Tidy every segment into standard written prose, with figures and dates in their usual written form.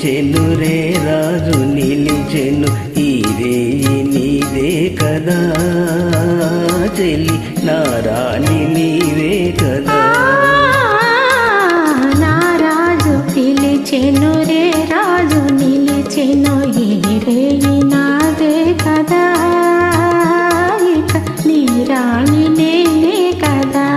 పిలిచెను రే రాజు నిలిచెను ఈ రేయి నీదే కదా చెలి నా రాణి నీవే కదా. నా రాజు పిలిచెను రే రాజు నిలిచెను ఈ రేయి నాదే కదా ఇక నీ రాణి నేనే కదా.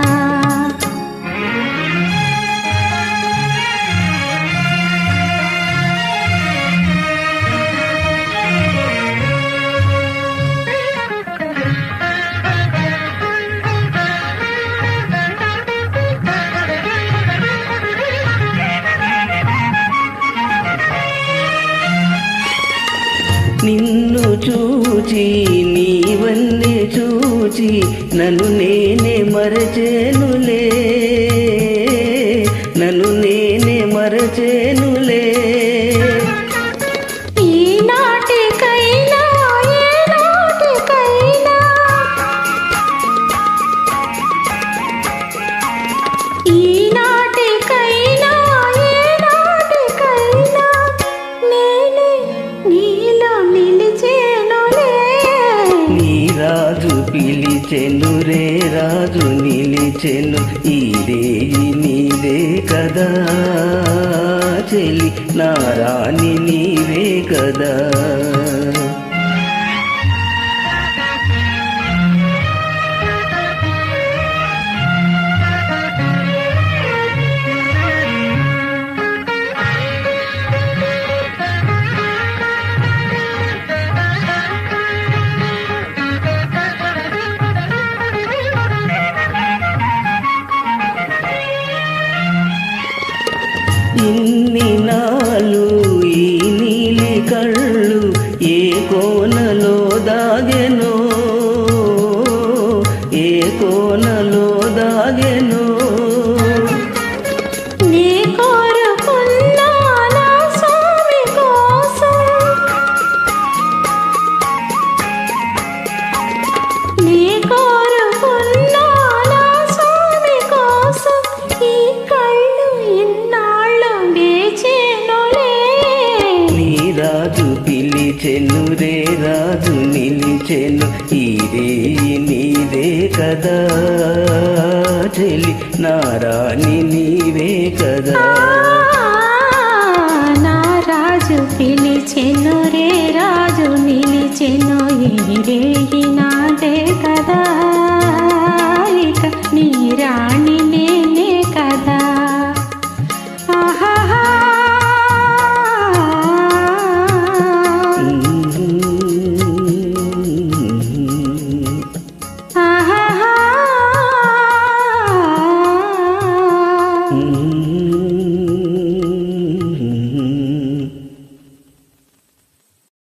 నిన్ను చూచి నీవన్నీ చూచి నన్ను నేనే మరచేనులే నన్ను నేనే మరచేనులే. ఈనాటికైనా ఏనాటికైనా ఈనాటికైనా ఏనాటికైనా నేనే నీలో నిలిచేనులే. నీ రాజు పిలిచెను రే రాజు నిలిచెను ఈ రేయి నీదే కదా చెలి నా రాణి నీవే కదా. ఇన్ని నాలు ఈ నీలి కళ్ళు ఏ కోనలో దాగెనో ఏ కోనలో దాగెనో. నీ కోరుకున్నా నా స్వామి కోసం నీ కోరుకున్నా నా స్వామి కోసం ఈ కళ్ళు ఇన్నాళ్ళు వేచేనులే. నీ రాజు పిలిచెను రే రాజు నిలిచెను ఈ రేయి నీదే కదా చెలి నా రాణి నీవే కదా. నా రాజు పిలిచెను రే